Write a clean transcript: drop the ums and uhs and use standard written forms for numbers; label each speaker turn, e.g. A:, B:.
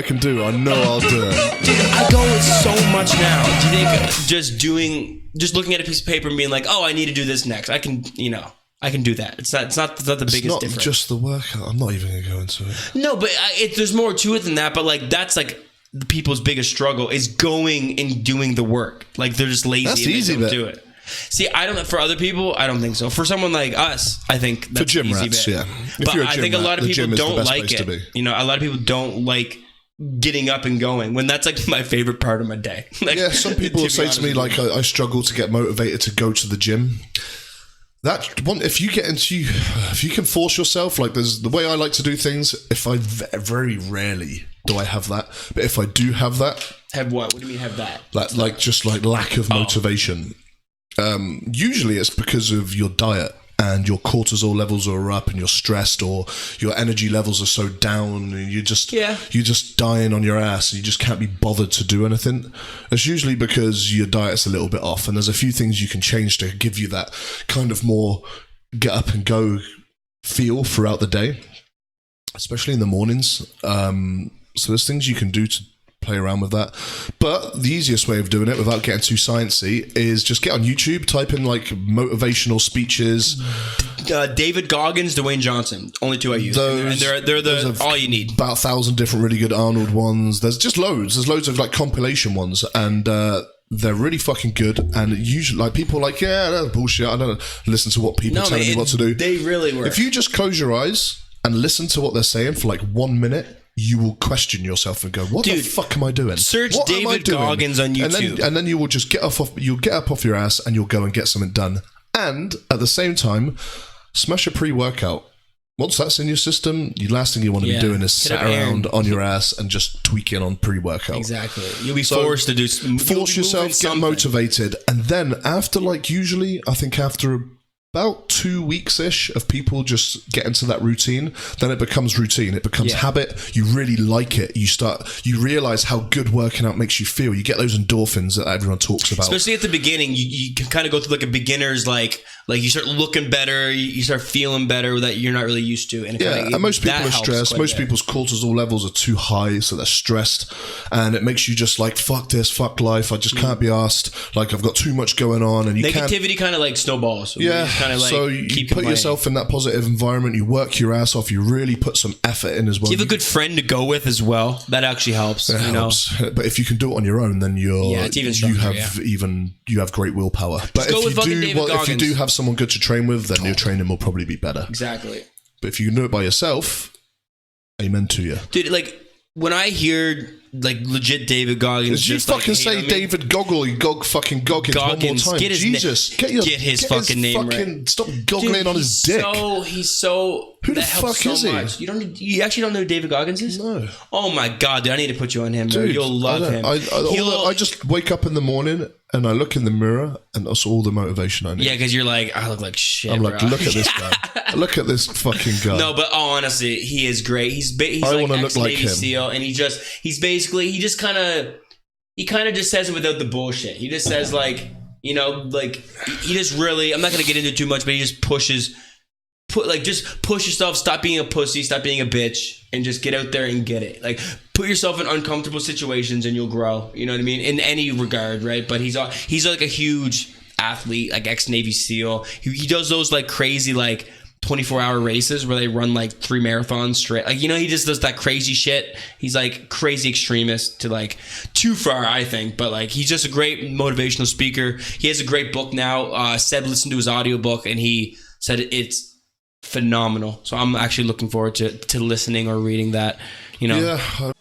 A: I can do, I know I'll do it.
B: Dude, I go with so much now. Do you think just looking at a piece of paper and being like, oh, I need to do this next, I can do that. It's not the biggest difference.
A: It's not just the workout. I'm not even going to go into it.
B: No, but there's more to it than that. But like, that's like the people's biggest struggle is going and doing the work. Like, they're just lazy.
A: That's
B: and
A: easy
B: they don't do it. See, for other people, I don't think so. For someone like us, I think that's
A: for gym
B: easy
A: rats,
B: bit.
A: yeah.
B: But I think a lot of people don't like it. You know, a lot of people don't like getting up and going when that's like my favorite part of my day. Like,
A: yeah, some people say to me like, I struggle to get motivated to go to the gym. That one, if you can force yourself, like there's the way I like to do things. If I very rarely do I have that, but if I do have that,
B: have what? What do you mean have that?
A: Like just like lack of motivation. Usually it's because of your diet and your cortisol levels are up and you're stressed, or your energy levels are so down and you're just dying on your ass and you just can't be bothered to do anything. It's usually because your diet's a little bit off, and there's a few things you can change to give you that kind of more get up and go feel throughout the day, especially in the mornings. So there's things you can do to play around with that. But the easiest way of doing it without getting too sciencey is just get on YouTube, type in like motivational speeches.
B: David Goggins, Dwayne Johnson, only two I use. And they're all you need.
A: About 1,000 different really good Arnold ones. There's just loads. There's loads of like compilation ones, and they're really fucking good. And usually, like, people are like, yeah, that's bullshit. I don't listen to what people telling me what to do.
B: They really work.
A: If you just close your eyes and listen to what they're saying for like 1 minute, you will question yourself and go, what the fuck am I doing?
B: Search David Goggins on YouTube.
A: And then you will just get up off your ass and you'll go and get something done. And at the same time, smash a pre-workout. Once that's in your system, the last thing you want to be doing is sit around on your ass and just tweaking on pre-workout.
B: Exactly. You'll be forced to do
A: force yourself, get motivated. And then after usually, I think after about 2 weeks-ish of people just getting to that routine, then it becomes routine. It becomes habit. You really like it. You realize how good working out makes you feel. You get those endorphins that everyone talks about.
B: Especially at the beginning, you can kind of go through like a beginner's, like you start looking better, you start feeling better that you're not really used to. And
A: and most people are stressed. Most people's cortisol levels are too high, so they're stressed. And it makes you just like, fuck this, fuck life. I just can't be asked. Like, I've got too much going on. And
B: negativity kind of like snowballs.
A: Yeah. So you put yourself in that positive environment, you work your ass off, you really put some effort in as well.
B: Do you have a good friend to go with as well? That actually helps.
A: It helps. But if you can do it on your own, then
B: it's even stronger,
A: you have great willpower. But if you do have someone good to train with, then your training will probably be better.
B: Exactly.
A: But if you can do it by yourself, amen to you.
B: Dude, like when I hear like legit David Goggins,
A: did you fucking say David fucking Goggins one more time?
B: Get his fucking name right.
A: Stop goggling on his dick.
B: He's so.
A: Who the fuck is he?
B: Much. You actually don't know who David Goggins is?
A: No.
B: Oh my god, dude! I need to put you on him, bro. Dude, you'll love him.
A: I just wake up in the morning and I look in the mirror and that's all the motivation I need.
B: Yeah, because you're like, I look like shit.
A: I'm like,
B: bro.
A: Look at this guy. Look at this fucking guy.
B: No, but honestly, he is great. He's
A: I
B: like
A: want to look like him.
B: SEAL, and he just kind of just says it without the bullshit. He just says like, you know, like he just really. I'm not gonna get into too much, but he just pushes. Just push yourself. Stop being a pussy. Stop being a bitch, and just get out there and get it. Like, put yourself in uncomfortable situations, and you'll grow. You know what I mean? In any regard, right? But he's like a huge athlete, like ex-Navy SEAL. He does those like crazy like 24-hour races where they run like 3 marathons straight. Like, you know, he just does that crazy shit. He's like crazy extremist to like too far, I think. But like, he's just a great motivational speaker. He has a great book now. Seb listened to his audiobook and he said it's phenomenal. So I'm actually looking forward to listening or reading that, you know.
A: Yeah.